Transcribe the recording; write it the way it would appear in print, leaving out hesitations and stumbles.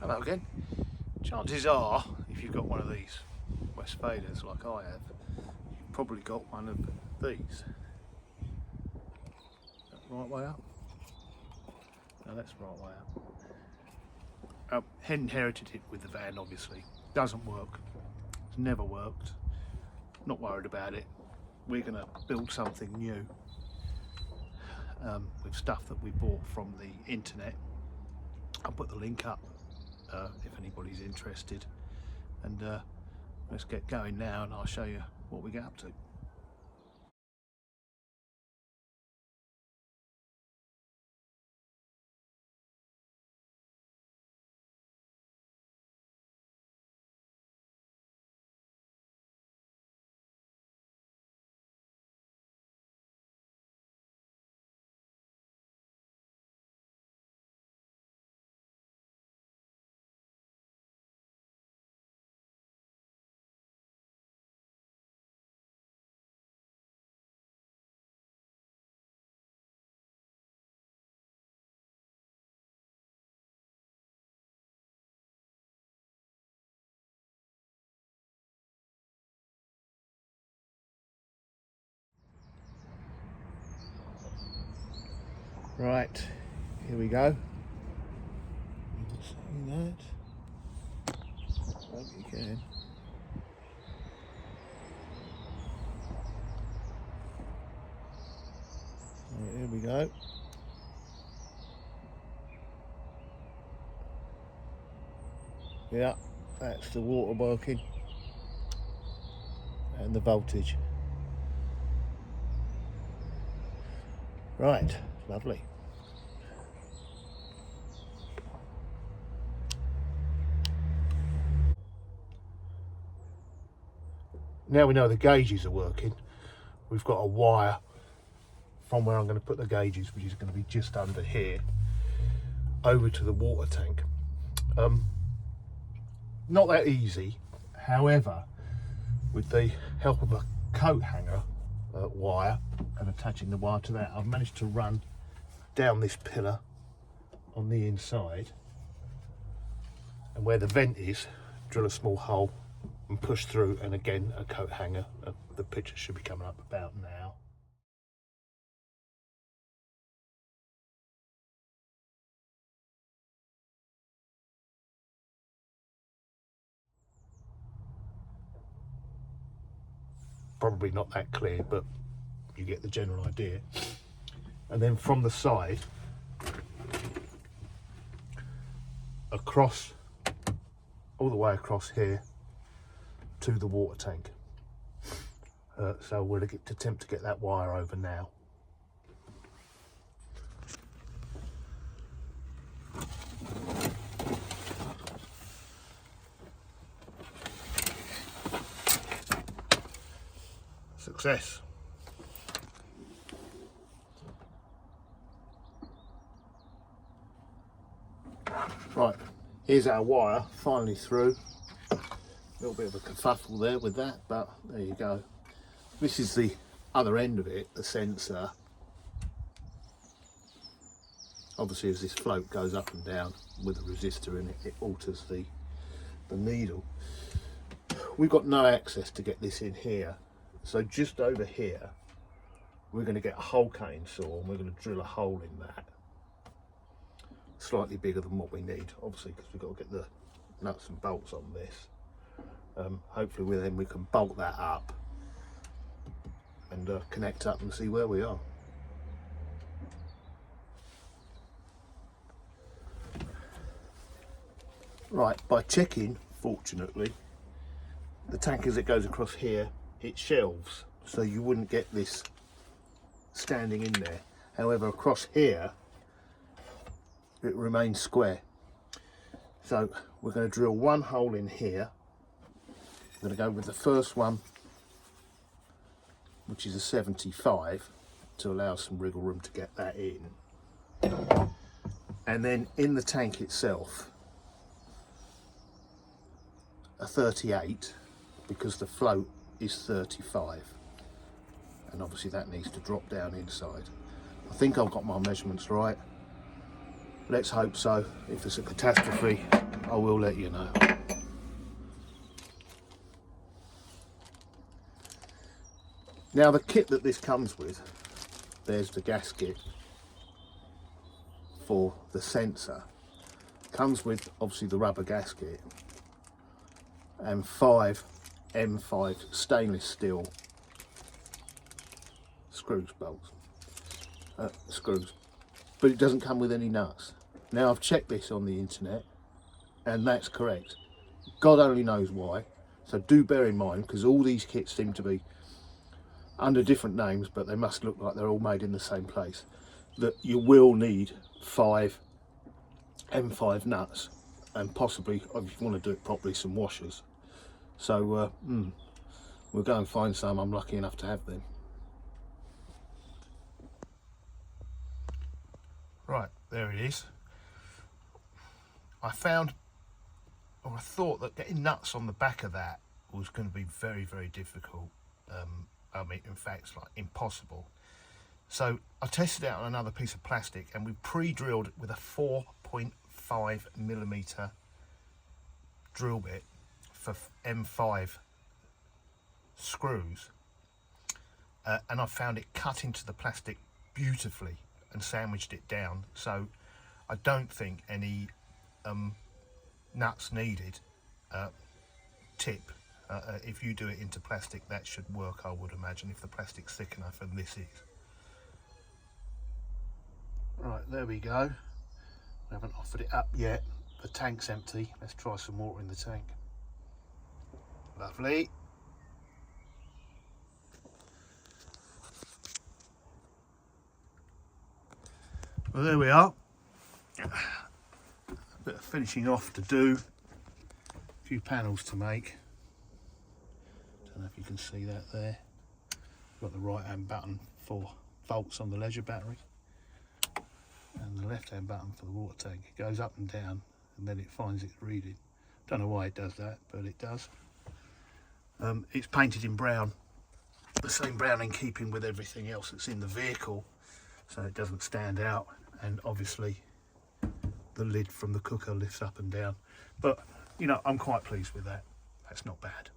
Hello again. Chances are, if you've got one of these Westfalias like I have, you've probably got one of these. That right way up? No, that's the right way up. Inherited it with the van, obviously. Doesn't work. It's never worked. Not worried about it. We're going to build something new with stuff that we bought from the internet. I'll put the link up if anybody's interested, and let's get going now and I'll show you what we get up to. Right, here we go. You can see that. Hope you can. Right, here we go. Yeah, that's the water working and the voltage. Right, lovely. Now we know the gauges are working, we've got a wire from where I'm going to put the gauges, which is going to be just under here, over to the water tank. Not that easy, however, with the help of a coat hanger wire and attaching the wire to that, I've managed to run down this pillar on the inside, and where the vent is, drill a small hole and push through, and again a coat hanger. The picture should be coming up about now. Probably not that clear, but you get the general idea. And then from the side across, all the way across here to the water tank. So we'll attempt to get that wire over now. Success. Right, here's our wire finally through. A little bit of a kerfuffle there with that, but there you go. This is the other end of it, the sensor. Obviously, as this float goes up and down with a resistor in it, it alters the needle. We've got no access to get this in here, so just over here we're going to get a hole cutting saw and we're going to drill a hole in that, slightly bigger than what we need, obviously, because we've got to get the nuts and bolts on this. Hopefully then we can bolt that up and connect up and see where we are. Right, by checking, fortunately, the tank as it goes across here, it shelves, so you wouldn't get this standing in there. However, across here it remains square. So we're going to drill one hole in here. I'm going to go with the first one, which is a 75, to allow some wriggle room to get that in. And then in the tank itself, a 38, because the float is 35, and obviously that needs to drop down inside. I think I've got my measurements right. Let's hope so. If it's a catastrophe, I will let you know. Now the kit that this comes with, there's the gasket for the sensor. Comes with obviously the rubber gasket and 5 M5 stainless steel screws, but it doesn't come with any nuts. Now I've checked this on the internet and that's correct. God only knows why, so do bear in mind, because all these kits seem to be under different names, but they must look like they're all made in the same place, that you will need 5 M5 nuts and possibly, if you want to do it properly, some washers. So we'll go and find some. I'm lucky enough to have them. Right, there it is. I found, or I thought, that getting nuts on the back of that was going to be very, very difficult. I mean, in fact, it's like impossible. So I tested it out on another piece of plastic, and we pre-drilled it with a 4.5mm drill bit for M5 screws, and I found it cut into the plastic beautifully and sandwiched it down. So I don't think any nuts needed. Tip, if you do it into plastic, that should work, I would imagine, if the plastic's thick enough, and this is. Right, there we go. I haven't offered it up yet. The tank's empty. Let's try some water in the tank. Lovely. Well, there we are. A bit of finishing off to do. A few panels to make. Don't know if you can see that there. Got the right hand button for volts on the leisure battery, and the left hand button for the water tank. It goes up and down and then it finds its reading. Don't know why it does that, but it does. It's painted in brown, the same brown in keeping with everything else that's in the vehicle, so it doesn't stand out. And obviously the lid from the cooker lifts up and down, but you know, I'm quite pleased with that. That's not bad.